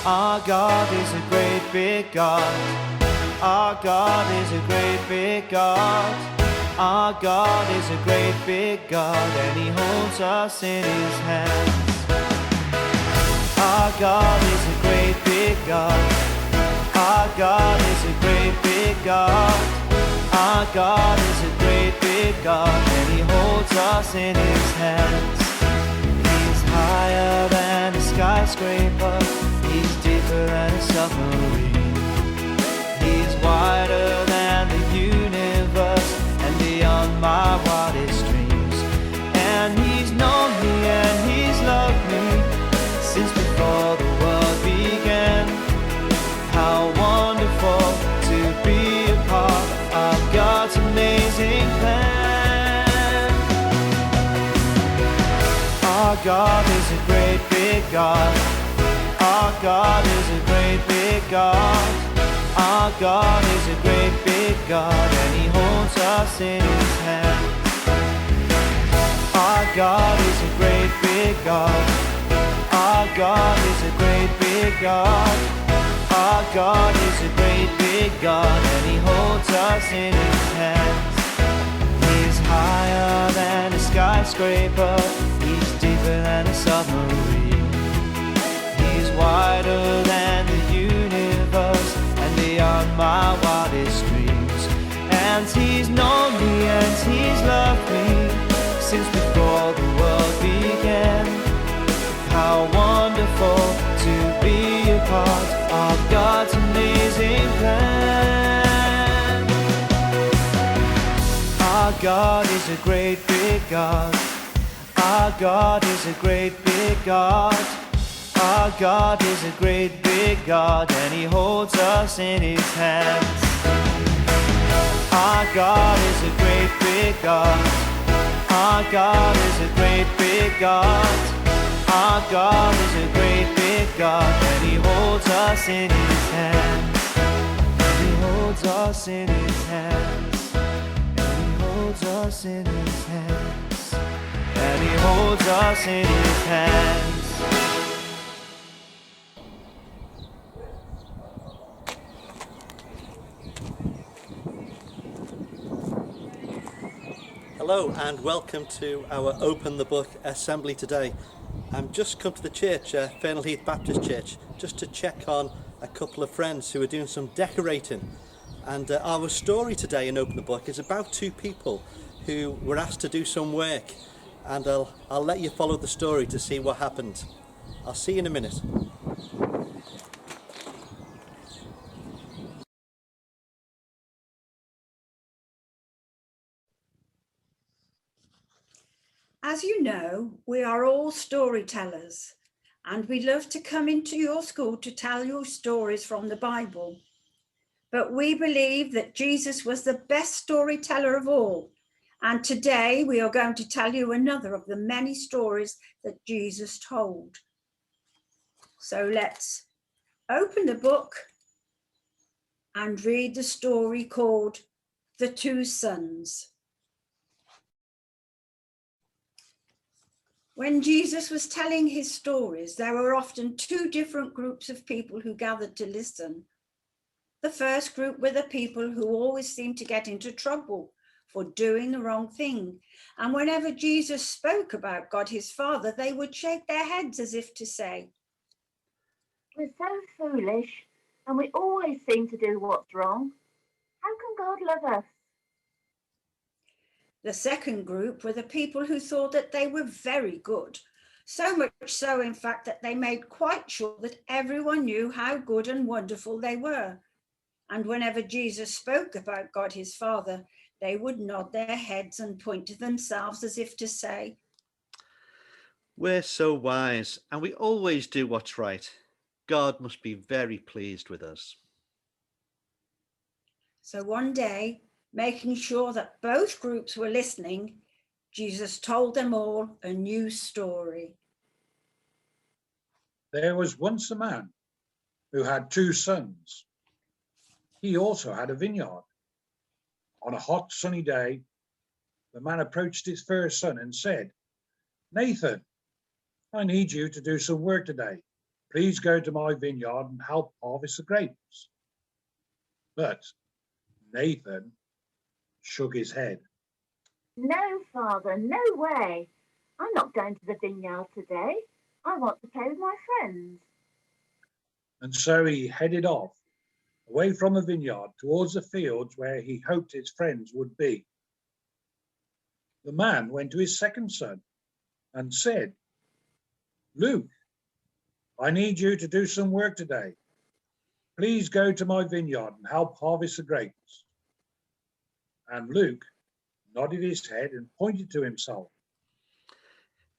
Our God is a great big God. Our God is a great big God. Our God is a great big God, and He holds us in His hands. Our God is a great big God. Our God is a great big God. Our God is a great big God, and He holds us in His hands. He's higher than a skyscraper. He's deeper than a submarine. He's wider than the universe and beyond my wildest dreams. And He's known me and He's loved me since before the world began. How wonderful to be a part of God's amazing plan. Our God is a great big God. Our God is a great big God. Our God is a great big God, and He holds us in His hands. Our God is a great big God. Our God is a great big God. Our God is a great big God, and He holds us in His hands. He's higher than a skyscraper. He's deeper than a submarine. He's wider than the universe and beyond my wildest dreams. And He's known me and He's loved me since before the world began. How wonderful to be a part of God's amazing plan. Our God is a great big God. Our God is a great big God. Our God is a great big God, and He holds us in His hands. Our God is a great big God. Our God is a great big God. Our God is a great big God, and He holds us in His hands. And He holds us in His hands. And He holds us in His hands. And He holds us in His hands. Hello and welcome to our Open the Book assembly today. I'm just come to the church, Fernal Heath Baptist Church, just to check on a couple of friends who are doing some decorating. And our story today in Open the Book is about two people who were asked to do some work. And I'll let you follow the story to see what happened. I'll see you in a minute. As you know, we are all storytellers, and we love to come into your school to tell you stories from the Bible. But we believe that Jesus was the best storyteller of all. And today we are going to tell you another of the many stories that Jesus told. So let's open the book and read the story called The Two Sons. When Jesus was telling his stories, there were often two different groups of people who gathered to listen. The first group were the people who always seemed to get into trouble for doing the wrong thing. And whenever Jesus spoke about God, his Father, they would shake their heads as if to say, "We're so foolish, and we always seem to do what's wrong. How can God love us?" The second group were the people who thought that they were very good. So much so, in fact, that they made quite sure that everyone knew how good and wonderful they were. And whenever Jesus spoke about God, his Father, they would nod their heads and point to themselves as if to say, We're so wise and we always do what's right. God must be very pleased with us. So one day, making sure that both groups were listening, Jesus told them all a new story. There was once a man who had 2 sons. He also had a vineyard. On a hot, sunny day, the man approached his first son and said, "Nathan, I need you to do some work today. Please go to my vineyard and help harvest the grapes." But Nathan shook his head. No, Father, no way. I'm not going to the vineyard today. I want to play with my friends. And so he headed off, away from the vineyard towards the fields where he hoped his friends would be. The man went to his second son and said, "Luke, I need you to do some work today. Please go to my vineyard and help harvest the grapes." And Luke nodded his head and pointed to himself.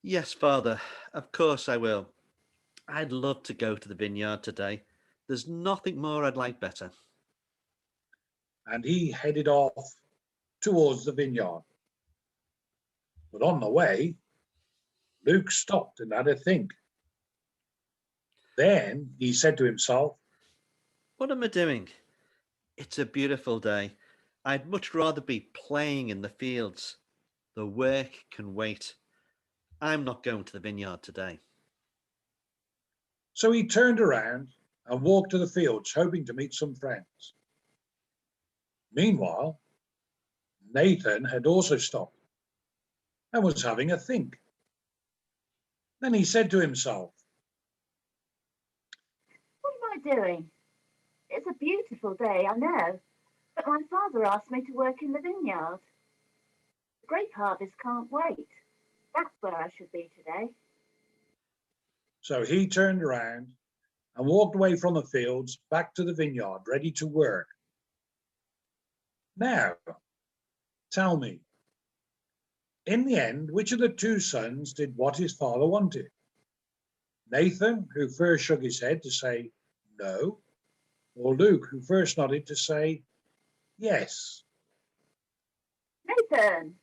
Yes, Father, of course I will. I'd love to go to the vineyard today. There's nothing more I'd like better. And he headed off towards the vineyard. But on the way, Luke stopped and had a think. Then he said to himself, What am I doing? It's a beautiful day. I'd much rather be playing in the fields. The work can wait. I'm not going to the vineyard today. So he turned around and walked to the fields, hoping to meet some friends. Meanwhile, Nathan had also stopped and was having a think. Then he said to himself, What am I doing? It's a beautiful day, I know, but my father asked me to work in the vineyard. The grape harvest can't wait. That's where I should be today. So he turned around and walked away from the fields back to the vineyard, ready to work. Now, tell me, in the end, which of the 2 sons did what his father wanted? Nathan, who first shook his head to say no, or Luke, who first nodded to say yes? Nathan!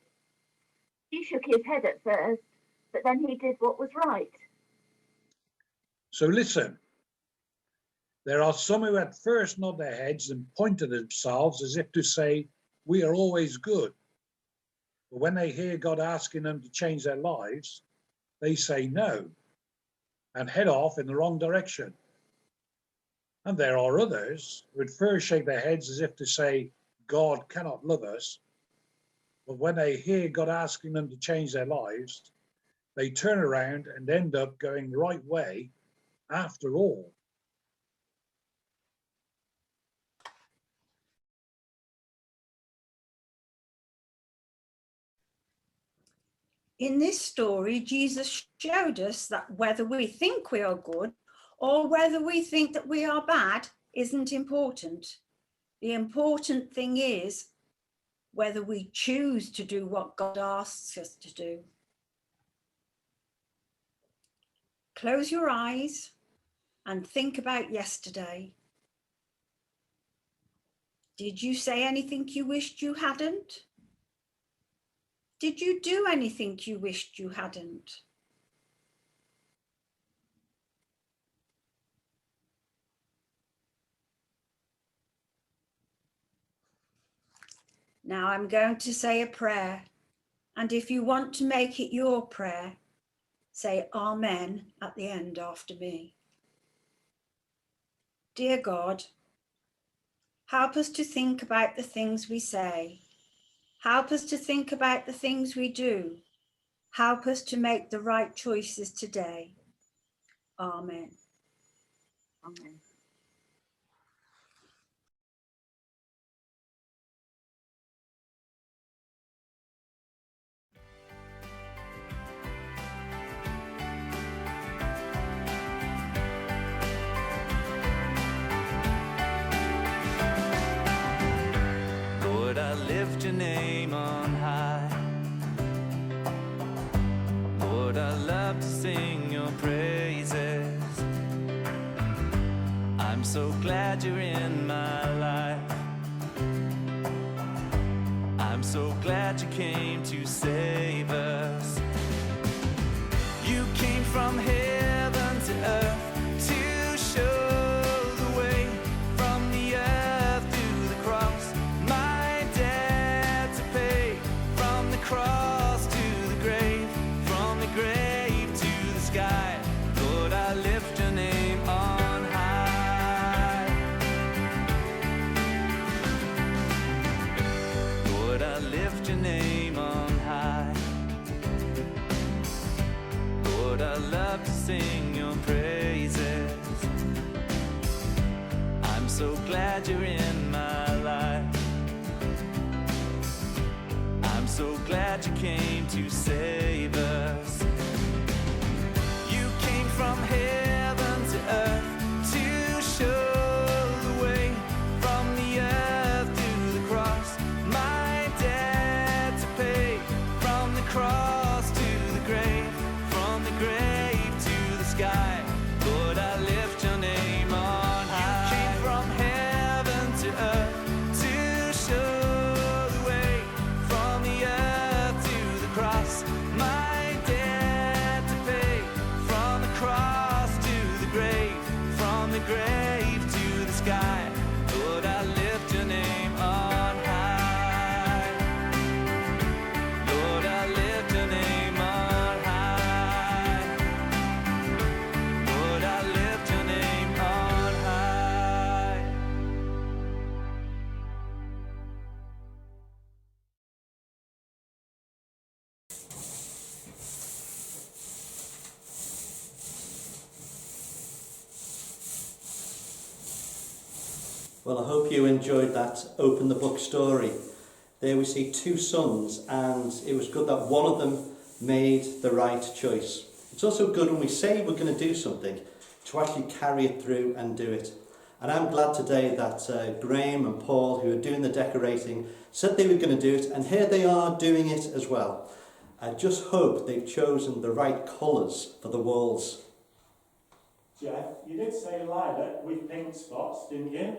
He shook his head at first, but then he did what was right. So listen, there are some who at first nod their heads and point to themselves as if to say, we are always good. But when they hear God asking them to change their lives, they say no and head off in the wrong direction. And there are others who at first shake their heads as if to say, God cannot love us. But when they hear God asking them to change their lives, they turn around and end up going the right way after all. In this story, Jesus showed us that whether we think we are good or whether we think that we are bad isn't important. The important thing is whether we choose to do what God asks us to do. Close your eyes and think about yesterday. Did you say anything you wished you hadn't? Did you do anything you wished you hadn't? Now I'm going to say a prayer, and if you want to make it your prayer, say Amen at the end after me. Dear God, help us to think about the things we say. Help us to think about the things we do. Help us to make the right choices today. Amen. Amen. Lord, I lift your name on high. Lord, I love to sing your praises. I'm so glad you're in my life. I'm so glad you came to save us. You came from heaven to earth I love to sing your praises. I'm so glad you're in my life. I'm so glad you came to save us. You came from heaven to earth to show the way, from the earth to the cross, my debt to pay, from the cross to the grave, from the grave to the sky. Lord, I lift your name on high. You came from heaven to earth to show the way, from the earth to the cross, my debt to pay, from the cross to the grave, from the grave to the sky. Lord, I lift your name on high. Lord, I lift your name on high. Lord, I lift your name on high. Well, I hope you enjoyed that Open the Book story. There we see two sons, and it was good that one of them made the right choice. It's also good when we say we're going to do something to actually carry it through and do it. And I'm glad today that Graham and Paul, who are doing the decorating, said they were going to do it, and here they are doing it as well. I just hope they've chosen the right colours for the walls. Jeff, you did say lilac with pink spots, didn't you?